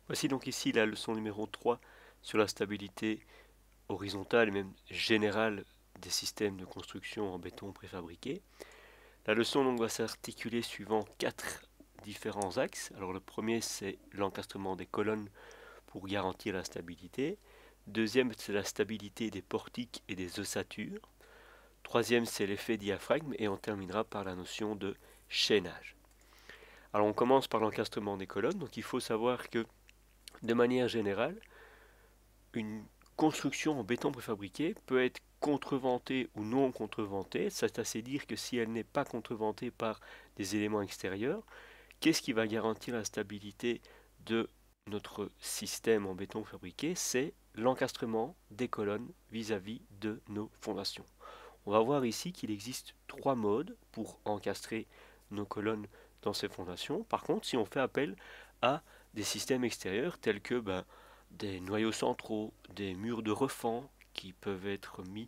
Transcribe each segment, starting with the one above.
Voici donc ici la leçon numéro 3 sur la stabilité horizontale et même générale des systèmes de construction en béton préfabriqué. La leçon donc va s'articuler suivant 4 différents axes. Alors le premier, c'est l'encastrement des colonnes pour garantir la stabilité. Deuxième, c'est la stabilité des portiques et des ossatures. Troisième, c'est l'effet diaphragme et on terminera par la notion de chaînage. Alors on commence par l'encastrement des colonnes. Donc il faut savoir que de manière générale, une construction en béton préfabriqué peut être contreventée ou non contreventée. C'est assez dire que si elle n'est pas contreventée par des éléments extérieurs, qu'est-ce qui va garantir la stabilité de notre système en béton fabriqué? C'est l'encastrement des colonnes vis-à-vis de nos fondations. On va voir ici qu'il existe 3 modes pour encastrer nos colonnes dans ces fondations. Par contre, si on fait appel à des systèmes extérieurs tels que des noyaux centraux, des murs de refend qui peuvent être mis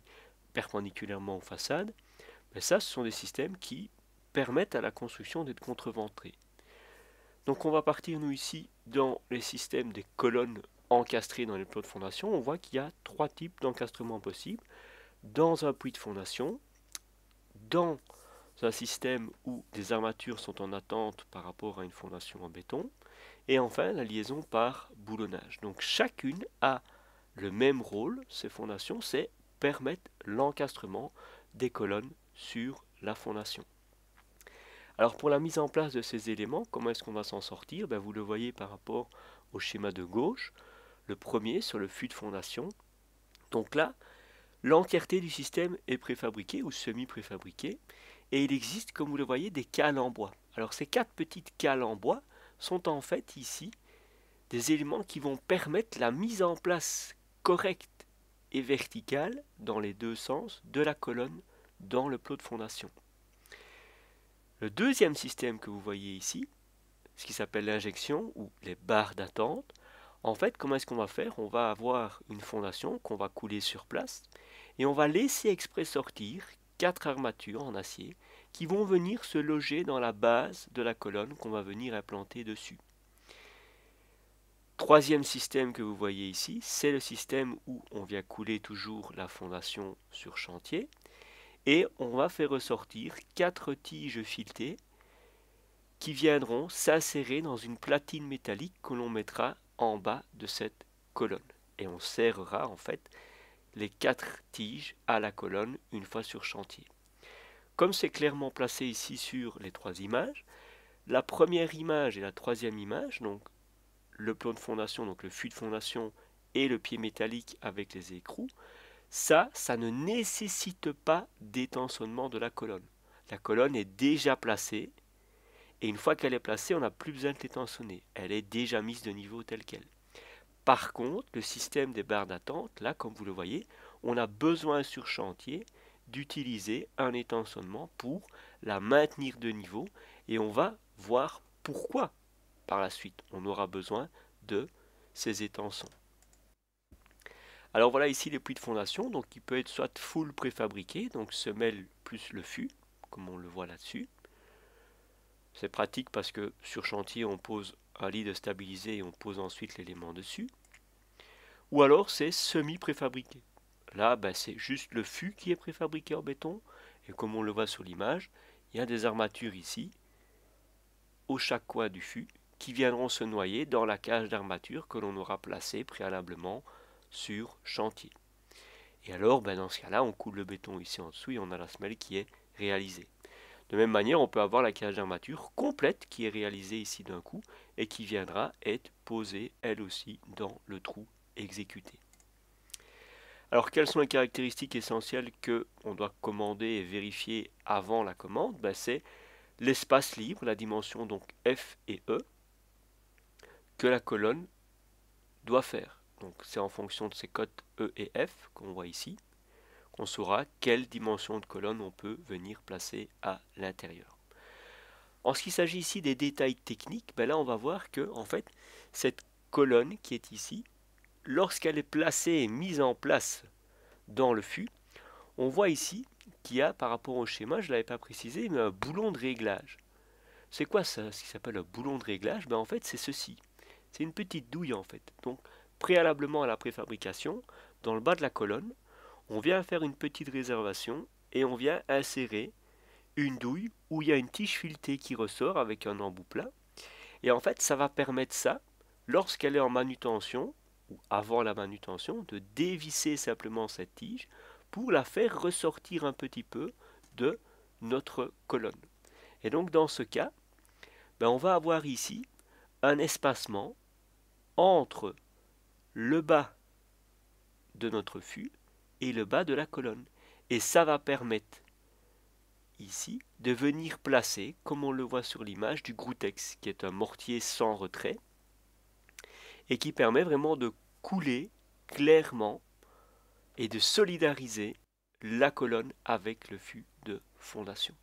perpendiculairement aux façades, ça, ce sont des systèmes qui permettent à la construction d'être contreventrés. Donc on va partir, nous, ici, dans les systèmes des colonnes encastrées dans les plots de fondation. On voit qu'il y a 3 types d'encastrement possibles. Dans un puits de fondation, dans un système où des armatures sont en attente par rapport à une fondation en béton, et enfin la liaison par boulonnage. Donc chacune a le même rôle, ces fondations, c'est permettre l'encastrement des colonnes sur la fondation. Alors pour la mise en place de ces éléments, comment est-ce qu'on va s'en sortir? Vous le voyez par rapport au schéma de gauche, le premier sur le fût de fondation. Donc là, l'entièreté du système est préfabriquée ou semi-préfabriquée, et il existe, comme vous le voyez, des cales en bois. Alors ces 4 petites cales en bois sont en fait ici des éléments qui vont permettre la mise en place correcte et verticale dans les deux sens de la colonne dans le plot de fondation. Le deuxième système que vous voyez ici, ce qui s'appelle l'injection ou les barres d'attente, en fait, comment est-ce qu'on va faire? On va avoir une fondation qu'on va couler sur place et on va laisser exprès sortir 4 armatures en acier qui vont venir se loger dans la base de la colonne qu'on va venir implanter dessus. Troisième système que vous voyez ici, c'est le système où on vient couler toujours la fondation sur chantier et on va faire ressortir 4 tiges filetées qui viendront s'insérer dans une platine métallique que l'on mettra en bas de cette colonne. Et on serrera en fait les 4 tiges à la colonne une fois sur chantier. Comme c'est clairement placé ici sur les 3 images, la première image et la troisième image, donc le plan de fondation, donc le fût de fondation et le pied métallique avec les écrous, ça ne nécessite pas d'étançonnement de la colonne. La colonne est déjà placée et une fois qu'elle est placée, on n'a plus besoin de l'étançonner. Elle est déjà mise de niveau tel quel. Par contre, le système des barres d'attente, là, comme vous le voyez, on a besoin sur chantier d'utiliser un étançonnement pour la maintenir de niveau et on va voir pourquoi par la suite on aura besoin de ces étançons. Alors voilà ici les puits de fondation, donc il peut être soit full préfabriqué, donc semelle plus le fût, comme on le voit là-dessus. C'est pratique parce que sur chantier on pose un lit de stabilisé et on pose ensuite l'élément dessus. Ou alors c'est semi-préfabriqué. Là c'est juste le fût qui est préfabriqué en béton, et comme on le voit sur l'image, il y a des armatures ici, au chaque coin du fût, qui viendront se noyer dans la cage d'armature que l'on aura placée préalablement sur chantier. Et alors, dans ce cas-là, on coule le béton ici en dessous et on a la semelle qui est réalisée. De même manière, on peut avoir la cage d'armature complète qui est réalisée ici d'un coup et qui viendra être posée elle aussi dans le trou exécuté. Alors, quelles sont les caractéristiques essentielles que on doit commander et vérifier avant la commande? C'est l'espace libre, la dimension donc F et E, que la colonne doit faire. Donc c'est en fonction de ces cotes E et F qu'on voit ici qu'on saura quelle dimension de colonne on peut venir placer à l'intérieur. En ce qui s'agit ici des détails techniques, là on va voir que en fait cette colonne qui est ici, lorsqu'elle est placée et mise en place dans le fût, on voit ici qu'il y a par rapport au schéma, je ne l'avais pas précisé, mais un boulon de réglage. C'est quoi ça, ce qui s'appelle un boulon de réglage? En fait c'est ceci. C'est une petite douille en fait. Donc préalablement à la préfabrication, dans le bas de la colonne, on vient faire une petite réservation et on vient insérer une douille où il y a une tige filetée qui ressort avec un embout plat. Et en fait, ça va permettre ça, lorsqu'elle est en manutention, ou avant la manutention, de dévisser simplement cette tige pour la faire ressortir un petit peu de notre colonne. Et donc dans ce cas, on va avoir ici un espacement entre le bas de notre fût et le bas de la colonne. Et ça va permettre ici de venir placer, comme on le voit sur l'image, du Groutex, qui est un mortier sans retrait, et qui permet vraiment de couler clairement et de solidariser la colonne avec le fût de fondation.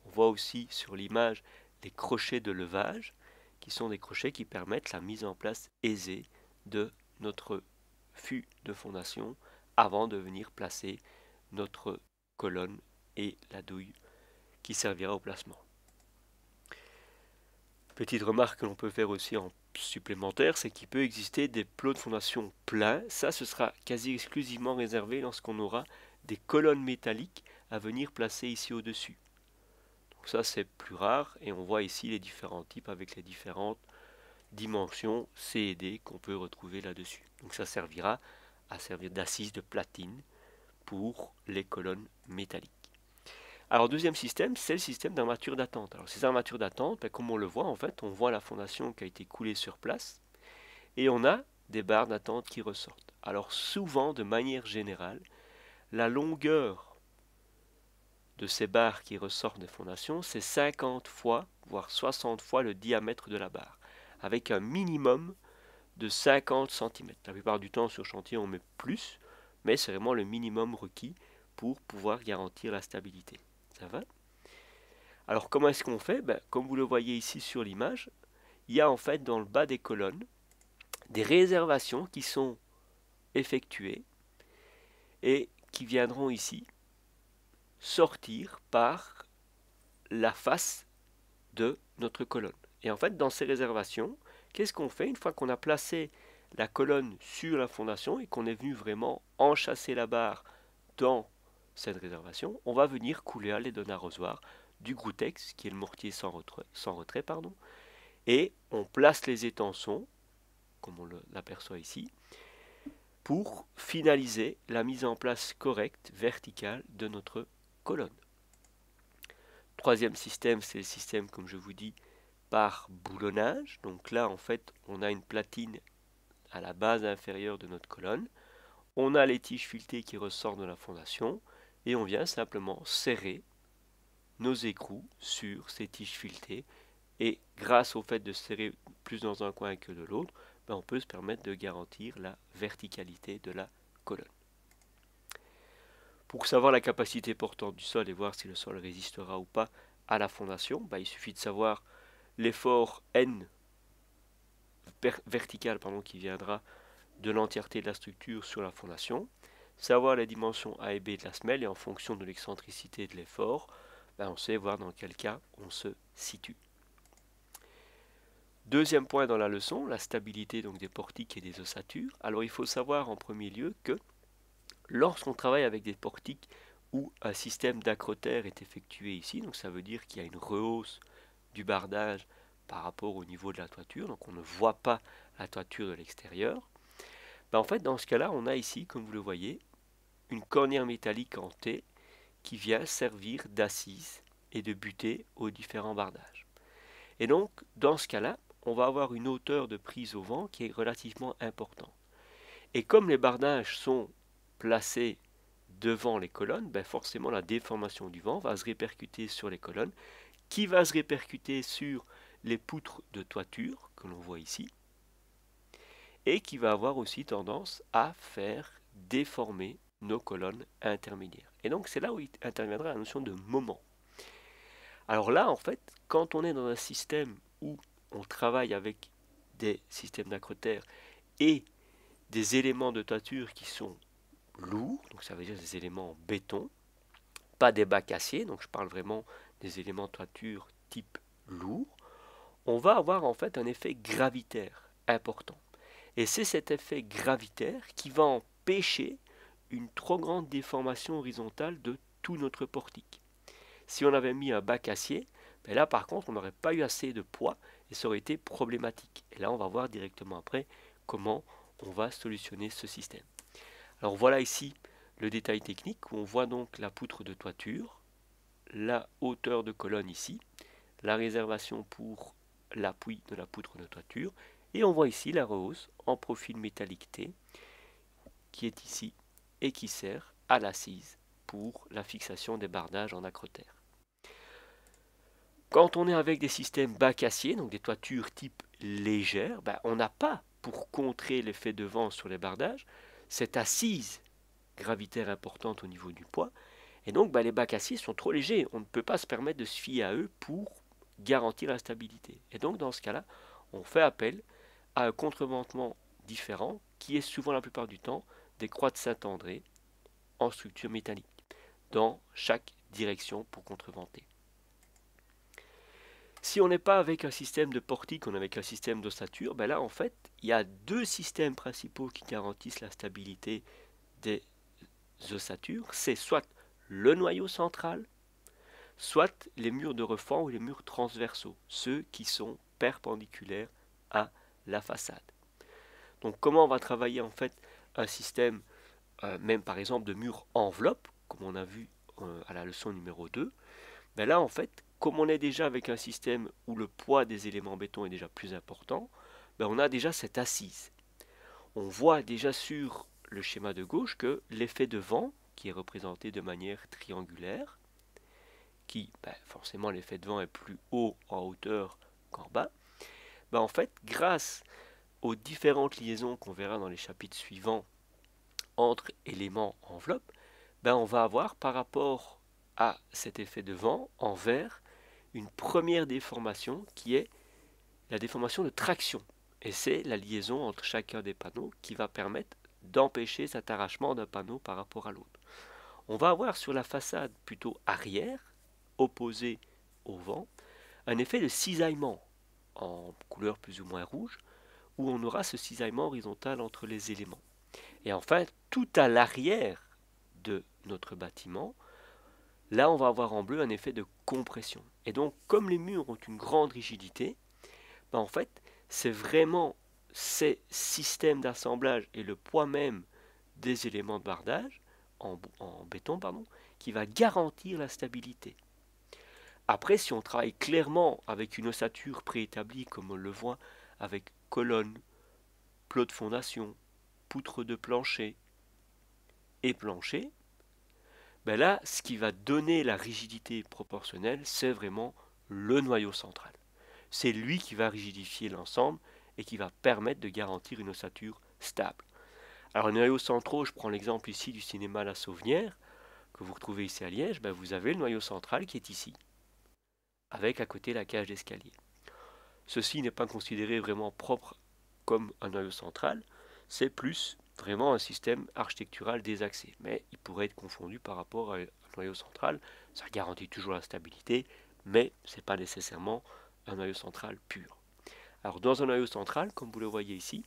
On voit aussi sur l'image les crochets de levage, qui sont des crochets qui permettent la mise en place aisée de notre fût de fondation avant de venir placer notre colonne et la douille qui servira au placement. Petite remarque que l'on peut faire aussi en supplémentaire, c'est qu'il peut exister des plots de fondation pleins. Ça, ce sera quasi exclusivement réservé lorsqu'on aura des colonnes métalliques à venir placer ici au-dessus. Donc ça, c'est plus rare et on voit ici les différents types avec les différentes dimensions C et D qu'on peut retrouver là-dessus. Donc ça servira à servir d'assise de platine pour les colonnes métalliques. Alors deuxième système, c'est le système d'armature d'attente. Alors ces armatures d'attente, comme on le voit en fait, on voit la fondation qui a été coulée sur place et on a des barres d'attente qui ressortent. Alors souvent, de manière générale, la longueur de ces barres qui ressortent des fondations, c'est 50 fois, voire 60 fois le diamètre de la barre, avec un minimum de 50 cm. La plupart du temps sur chantier on met plus, mais c'est vraiment le minimum requis pour pouvoir garantir la stabilité. Ça va? Alors comment est-ce qu'on fait? Comme vous le voyez ici sur l'image, il y a en fait dans le bas des colonnes des réservations qui sont effectuées et qui viendront ici sortir par la face de notre colonne. Et en fait dans ces réservations, qu'est-ce qu'on fait une fois qu'on a placé la colonne sur la fondation et qu'on est venu vraiment enchasser la barre dans cette réservation, on va venir couler à l'aide d'un arrosoir du Groutex, qui est le mortier sans retrait, et on place les étançons, comme on l'aperçoit ici, pour finaliser la mise en place correcte, verticale de notre colonne. Troisième système, c'est le système, comme je vous dis, par boulonnage. Donc là, en fait, on a une platine à la base inférieure de notre colonne. On a les tiges filetées qui ressortent de la fondation et on vient simplement serrer nos écrous sur ces tiges filetées et grâce au fait de serrer plus dans un coin que de l'autre, on peut se permettre de garantir la verticalité de la colonne. Pour savoir la capacité portante du sol et voir si le sol résistera ou pas à la fondation, il suffit de savoir l'effort N vertical qui viendra de l'entièreté de la structure sur la fondation, savoir les dimensions A et B de la semelle et en fonction de l'excentricité de l'effort, on sait voir dans quel cas on se situe. Deuxième point dans la leçon, la stabilité donc des portiques et des ossatures. Alors il faut savoir en premier lieu que lorsqu'on travaille avec des portiques où un système d'acrotère est effectué ici, donc ça veut dire qu'il y a une rehausse du bardage par rapport au niveau de la toiture, donc on ne voit pas la toiture de l'extérieur, en fait dans ce cas-là on a ici, comme vous le voyez, une cornière métallique en T qui vient servir d'assise et de butée aux différents bardages. Et donc dans ce cas-là, on va avoir une hauteur de prise au vent qui est relativement importante. Et comme les bardages sont placés devant les colonnes, forcément la déformation du vent va se répercuter sur les colonnes, qui va se répercuter sur les poutres de toiture que l'on voit ici, et qui va avoir aussi tendance à faire déformer nos colonnes intermédiaires. Et donc c'est là où interviendra la notion de moment. Alors là, en fait, quand on est dans un système où on travaille avec des systèmes d'acrotère et des éléments de toiture qui sont lourds, donc ça veut dire des éléments en béton, pas des bacs acier, donc je parle vraiment des éléments de toiture type lourd, on va avoir en fait un effet gravitaire. important. Et c'est cet effet gravitaire qui va empêcher une trop grande déformation horizontale de tout notre portique. Si on avait mis un bac acier, ben là par contre on n'aurait pas eu assez de poids et ça aurait été problématique. Et là on va voir directement après comment on va solutionner ce système. Alors voilà ici le détail technique où on voit donc la poutre de toiture, la hauteur de colonne ici, la réservation pour l'appui de la poutre de toiture et on voit ici la rehausse en profil métallique T qui est ici et qui sert à l'assise pour la fixation des bardages en acrotère. Quand on est avec des systèmes bac acier, donc des toitures type légère, ben on n'a pas, pour contrer l'effet de vent sur les bardages, cette assise gravitaire importante au niveau du poids. Et donc ben les bacs acier sont trop légers, on ne peut pas se permettre de se fier à eux pour garantir la stabilité. Et donc dans ce cas-là, on fait appel à un contreventement différent qui est souvent la plupart du temps des croix de Saint-André en structure métallique dans chaque direction pour contreventer. Si on n'est pas avec un système de portique, on est avec un système d'ossature, ben là en fait il y a deux systèmes principaux qui garantissent la stabilité des ossatures. C'est soit le noyau central, soit les murs de refend ou les murs transversaux, ceux qui sont perpendiculaires à la façade. Donc comment on va travailler en fait un système, même par exemple de mur enveloppe, comme on a vu à la leçon numéro 2, ben là en fait, comme on est déjà avec un système où le poids des éléments béton est déjà plus important, ben on a déjà cette assise. On voit déjà sur le schéma de gauche que l'effet de vent, qui est représenté de manière triangulaire, qui, forcément l'effet de vent est plus haut en hauteur qu'en bas, en fait, grâce aux différentes liaisons qu'on verra dans les chapitres suivants entre éléments enveloppes, on va avoir par rapport à cet effet de vent en vert une première déformation qui est la déformation de traction. Et c'est la liaison entre chacun des panneaux qui va permettre d'empêcher cet arrachement d'un panneau par rapport à l'autre. On va avoir sur la façade plutôt arrière, opposée au vent, un effet de cisaillement en couleur plus ou moins rouge, où on aura ce cisaillement horizontal entre les éléments. Et enfin, tout à l'arrière de notre bâtiment, là on va avoir en bleu un effet de compression. Et donc, comme les murs ont une grande rigidité, en fait, c'est vraiment ces systèmes d'assemblage et le poids même des éléments de bardage, en béton, qui va garantir la stabilité. Après, si on travaille clairement avec une ossature préétablie, comme on le voit avec colonne, plot de fondation, poutre de plancher et plancher, là, ce qui va donner la rigidité proportionnelle, c'est vraiment le noyau central. C'est lui qui va rigidifier l'ensemble et qui va permettre de garantir une ossature stable. Alors, les noyaux centraux, je prends l'exemple ici du cinéma La Sauvenière, que vous retrouvez ici à Liège, vous avez le noyau central qui est ici, avec à côté la cage d'escalier. Ceci n'est pas considéré vraiment propre comme un noyau central, c'est plus vraiment un système architectural désaxé, mais il pourrait être confondu par rapport à un noyau central. Ça garantit toujours la stabilité, mais ce n'est pas nécessairement un noyau central pur. Alors dans un noyau central, comme vous le voyez ici,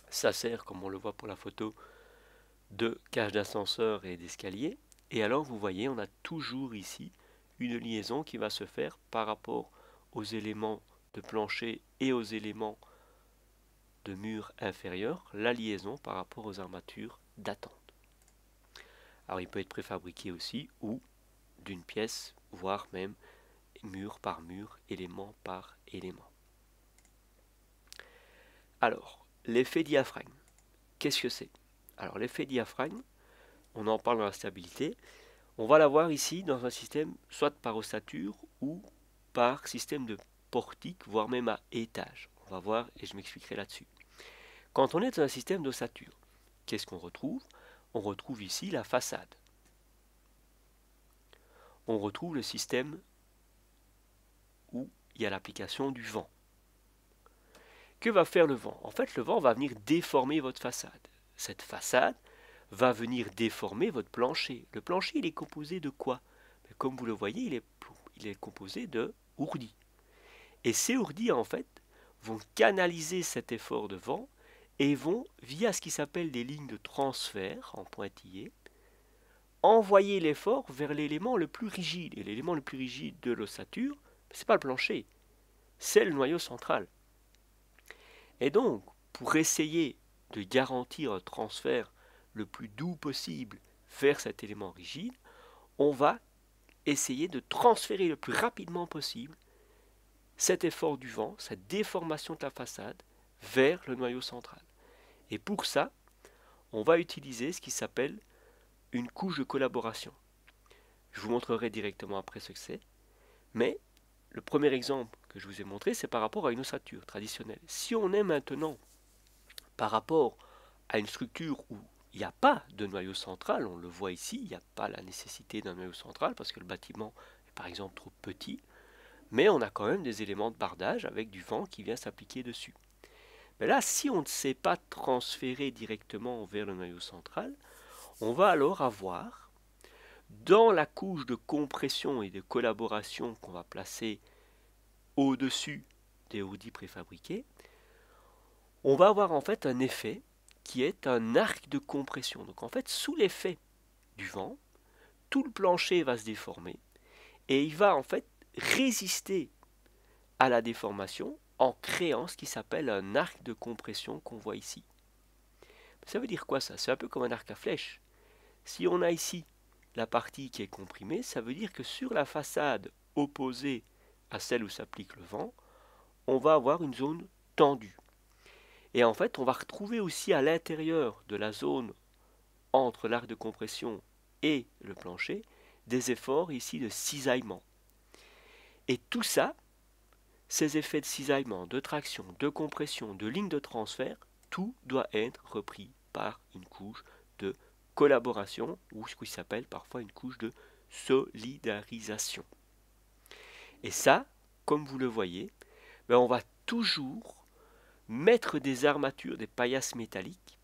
ça sert, comme on le voit pour la photo, de cage d'ascenseur et d'escalier. Et alors vous voyez, on a toujours ici une liaison qui va se faire par rapport aux éléments de plancher et aux éléments de mur inférieur, la liaison par rapport aux armatures d'attente. Alors il peut être préfabriqué aussi ou d'une pièce, voire même mur par mur, élément par élément. Alors, l'effet diaphragme, qu'est-ce que c'est? Alors l'effet diaphragme, on en parle dans la stabilité, on va l'avoir ici dans un système soit par ossature ou par système de portique, voire même à étage. On va voir et je m'expliquerai là-dessus. Quand on est dans un système d'ossature, qu'est-ce qu'on retrouve? On retrouve ici la façade. On retrouve le système où il y a l'application du vent. Que va faire le vent? En fait, le vent va venir déformer votre façade. Cette façade va venir déformer votre plancher. Le plancher, il est composé de quoi? Comme vous le voyez, il est composé de ourdis. Et ces ourdis, en fait, vont canaliser cet effort de vent et vont, via ce qui s'appelle des lignes de transfert en pointillés, envoyer l'effort vers l'élément le plus rigide. Et l'élément le plus rigide de l'ossature, ce n'est pas le plancher, c'est le noyau central. Et donc, pour essayer de garantir un transfert le plus doux possible vers cet élément rigide, on va essayer de transférer le plus rapidement possible cet effort du vent, cette déformation de la façade, vers le noyau central. Et pour ça, on va utiliser ce qui s'appelle une couche de collaboration. Je vous montrerai directement après ce que c'est, mais le premier exemple que je vous ai montré, c'est par rapport à une ossature traditionnelle. Si on est maintenant par rapport à une structure où il n'y a pas de noyau central, on le voit ici, il n'y a pas la nécessité d'un noyau central parce que le bâtiment est par exemple trop petit, mais on a quand même des éléments de bardage avec du vent qui vient s'appliquer dessus. Mais là, si on ne sait pas transférer directement vers le noyau central, on va alors avoir, dans la couche de compression et de collaboration qu'on va placer au-dessus des houdis préfabriqués, on va avoir en fait un effet qui est un arc de compression. Donc en fait, sous l'effet du vent, tout le plancher va se déformer et il va en fait résister à la déformation en créant ce qui s'appelle un arc de compression qu'on voit ici. Ça veut dire quoi ça? C'est un peu comme un arc à flèche. Si on a ici la partie qui est comprimée, ça veut dire que sur la façade opposée à celle où s'applique le vent, on va avoir une zone tendue. Et en fait, on va retrouver aussi à l'intérieur de la zone entre l'arc de compression et le plancher des efforts ici de cisaillement. Et tout ça, ces effets de cisaillement, de traction, de compression, de ligne de transfert, tout doit être repris par une couche de collaboration ou ce qui s'appelle parfois une couche de solidarisation. Et ça, comme vous le voyez, on va toujours mettre des armatures, des paillasses métalliques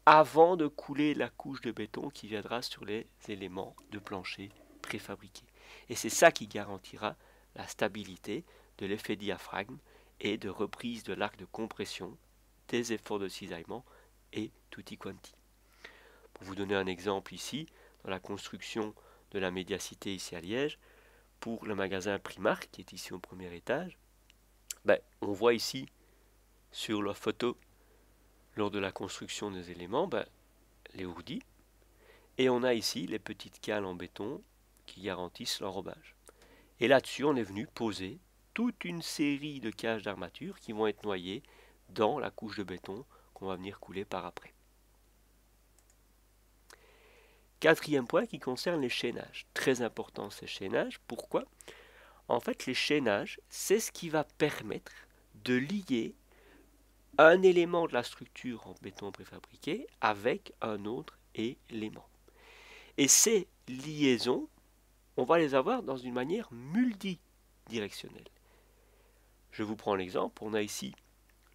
avant de couler la couche de béton qui viendra sur les éléments de plancher préfabriqués. Et c'est ça qui garantira la stabilité de l'effet diaphragme et de reprise de l'arc de compression, des efforts de cisaillement et tutti quanti. Pour vous donner un exemple ici, dans la construction de la médiacité ici à Liège, pour le magasin Primark qui est ici au premier étage, on voit ici sur la photo lors de la construction des éléments les hourdis et on a ici les petites cales en béton qui garantissent l'enrobage. Et là-dessus on est venu poser toute une série de cages d'armature qui vont être noyées dans la couche de béton qu'on va venir couler par après. Quatrième point qui concerne les chaînages. Très important ces chaînages. Pourquoi? En fait, les chaînages, c'est ce qui va permettre de lier un élément de la structure en béton préfabriqué avec un autre élément. Et ces liaisons, on va les avoir dans une manière multidirectionnelle. Je vous prends l'exemple, on a ici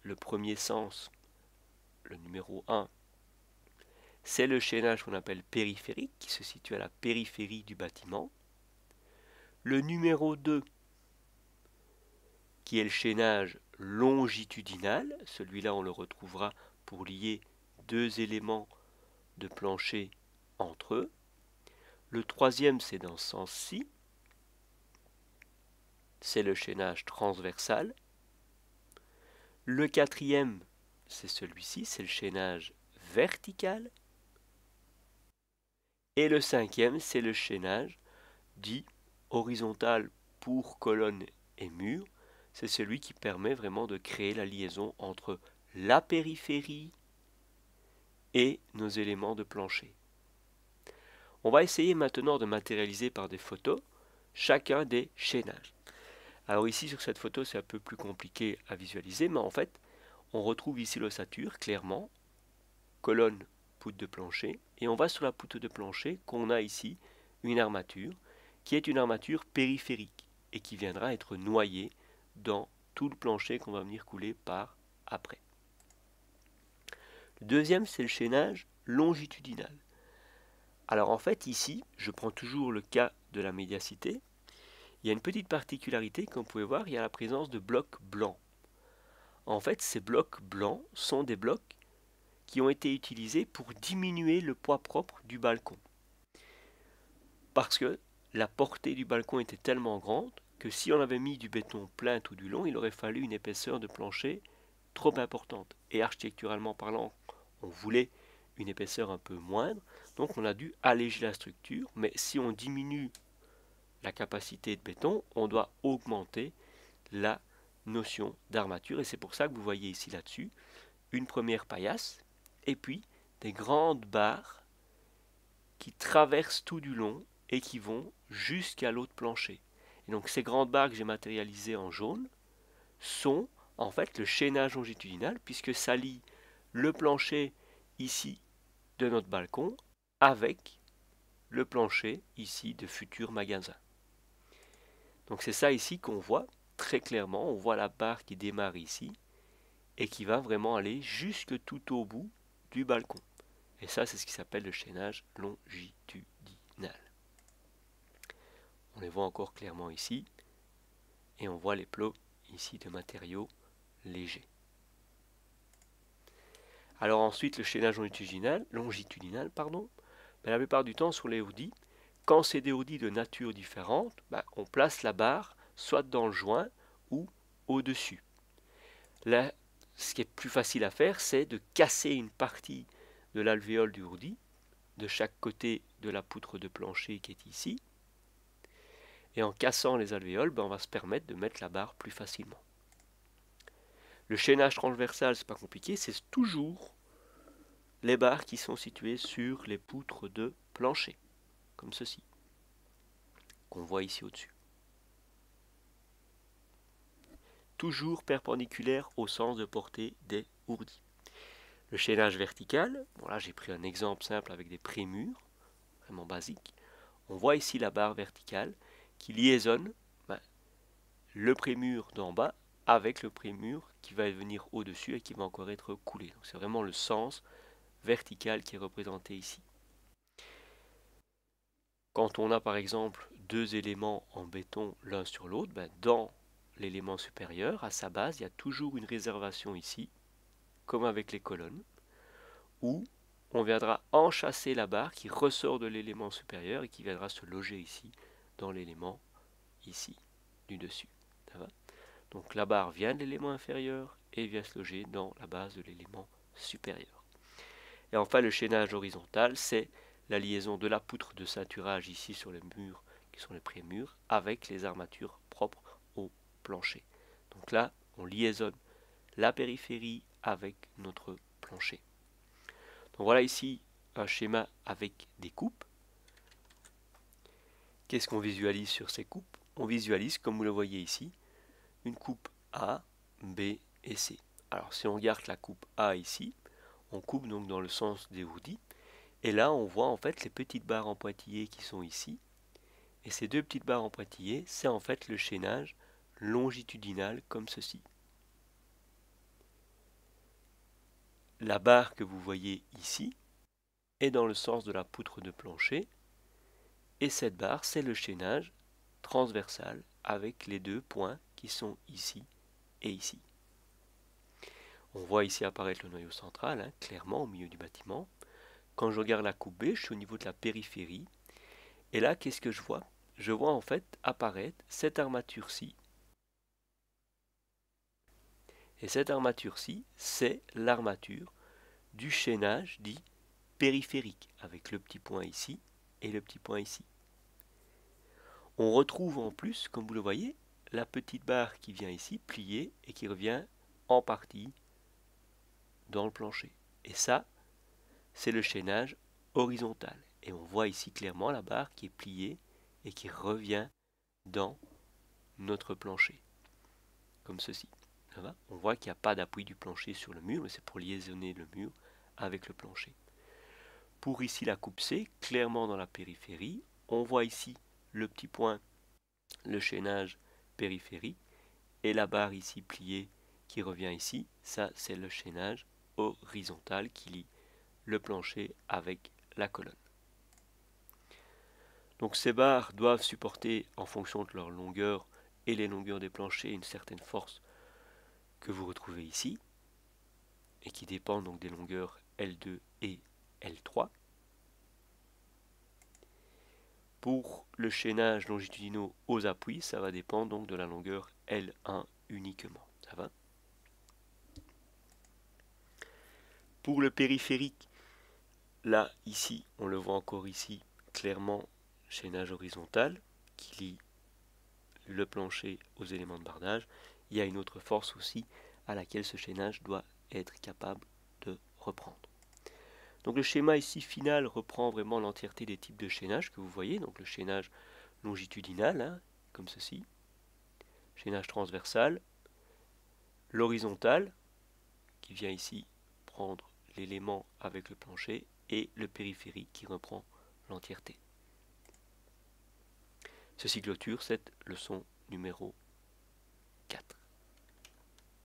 le premier sens, le numéro 1, c'est le chaînage qu'on appelle périphérique, qui se situe à la périphérie du bâtiment. Le numéro 2, qui est le chaînage longitudinal, celui-là on le retrouvera pour lier deux éléments de plancher entre eux. Le troisième, c'est dans ce sens-ci, c'est le chaînage transversal. Le quatrième, c'est celui-ci, c'est le chaînage vertical. Et le cinquième, c'est le chaînage dit horizontal pour colonne et mur. C'est celui qui permet vraiment de créer la liaison entre la périphérie et nos éléments de plancher. On va essayer maintenant de matérialiser par des photos chacun des chaînages. Alors ici sur cette photo c'est un peu plus compliqué à visualiser, mais en fait on retrouve ici l'ossature clairement, colonne, poutre de plancher, et on va sur la poutre de plancher qu'on a ici une armature qui est une armature périphérique et qui viendra être noyée dans tout le plancher qu'on va venir couler par après. Le deuxième c'est le chaînage longitudinal. Alors en fait ici, je prends toujours le cas de la médiacité, il y a une petite particularité comme vous pouvez voir, il y a la présence de blocs blancs. en fait, ces blocs blancs sont des blocs qui ont été utilisés pour diminuer le poids propre du balcon. Parce que la portée du balcon était tellement grande que si on avait mis du béton plein tout du long, il aurait fallu une épaisseur de plancher trop importante. Et architecturalement parlant, on voulait une épaisseur un peu moindre, donc on a dû alléger la structure, mais si on diminue la capacité de béton, on doit augmenter la notion d'armature, et c'est pour ça que vous voyez ici là-dessus une première paillasse, et puis des grandes barres qui traversent tout du long et qui vont jusqu'à l'autre plancher. Et donc ces grandes barres que j'ai matérialisées en jaune sont en fait le chaînage longitudinal, puisque ça lie le plancher ici de notre balcon avec le plancher ici de futurs magasins. Donc c'est ça ici qu'on voit très clairement, on voit la barre qui démarre ici et qui va vraiment aller jusque tout au bout du balcon. Et ça c'est ce qui s'appelle le chaînage longitudinal. On les voit encore clairement ici et on voit les plots ici de matériaux légers. Alors ensuite le chaînage longitudinal, la plupart du temps sur les houdis, quand c'est des houdis de nature différente, on place la barre soit dans le joint ou au-dessus. Là, ce qui est plus facile à faire, c'est de casser une partie de l'alvéole du houdis, de chaque côté de la poutre de plancher qui est ici. Et en cassant les alvéoles, on va se permettre de mettre la barre plus facilement. Le chaînage transversal, c'est pas compliqué, c'est toujours les barres qui sont situées sur les poutres de plancher, comme ceci, qu'on voit ici au-dessus. Toujours perpendiculaire au sens de portée des houdis. Le chaînage vertical, bon là j'ai pris un exemple simple avec des prémurs, vraiment basique. On voit ici la barre verticale qui liaisonne le prémur d'en bas avec le prémur qui va venir au-dessus et qui va encore être coulé. Donc c'est vraiment le sens vertical qui est représenté ici. Quand on a par exemple deux éléments en béton l'un sur l'autre, dans l'élément supérieur, à sa base, il y a toujours une réservation ici, comme avec les colonnes, où on viendra enchasser la barre qui ressort de l'élément supérieur et qui viendra se loger ici, dans l'élément ici, du dessus. Ça va ? Donc la barre vient de l'élément inférieur et vient se loger dans la base de l'élément supérieur. Et enfin le chaînage horizontal, c'est la liaison de la poutre de ceinturage ici sur les murs, qui sont les prémurs, avec les armatures propres au plancher. Donc là, on liaisonne la périphérie avec notre plancher. Donc voilà ici un schéma avec des coupes. Qu'est-ce qu'on visualise sur ces coupes? On visualise, comme vous le voyez ici, une coupe A, B et C. Alors si on regarde la coupe A ici, on coupe donc dans le sens des houdis. Et là on voit en fait les petites barres en pointillés qui sont ici. Et ces deux petites barres en pointillés, c'est en fait le chaînage longitudinal comme ceci. La barre que vous voyez ici est dans le sens de la poutre de plancher. Et cette barre, c'est le chaînage transversal avec les deux points qui sont ici et ici. On voit ici apparaître le noyau central, clairement au milieu du bâtiment. Quand je regarde la coupe B, je suis au niveau de la périphérie. Et là, qu'est-ce que je vois? Je vois en fait apparaître cette armature-ci. Et cette armature-ci, c'est l'armature du chaînage dit périphérique, avec le petit point ici et le petit point ici. On retrouve en plus, comme vous le voyez, la petite barre qui vient ici, pliée, et qui revient en partie dans le plancher. Et ça, c'est le chaînage horizontal. Et on voit ici clairement la barre qui est pliée et qui revient dans notre plancher. Comme ceci. Ça va ? On voit qu'il n'y a pas d'appui du plancher sur le mur, mais c'est pour liaisonner le mur avec le plancher. Pour ici la coupe C, clairement dans la périphérie, on voit ici le petit point, le chaînage périphérique, et la barre ici pliée qui revient ici, ça c'est le chaînage horizontal qui lie le plancher avec la colonne. Donc ces barres doivent supporter en fonction de leur longueur et les longueurs des planchers une certaine force que vous retrouvez ici, et qui dépendent donc des longueurs L2 et L3. Pour le chaînage longitudinaux aux appuis, ça va dépendre donc de la longueur L1 uniquement. Ça va? Pour le périphérique, là, ici, on le voit encore ici, clairement, chaînage horizontal qui lie le plancher aux éléments de bardage. Il y a une autre force aussi à laquelle ce chaînage doit être capable de reprendre. Donc le schéma ici final reprend vraiment l'entièreté des types de chaînage que vous voyez. Donc le chaînage longitudinal, hein, comme ceci, chaînage transversal, l'horizontal, qui vient ici prendre l'élément avec le plancher, et le périphérique qui reprend l'entièreté. Ceci clôture cette leçon numéro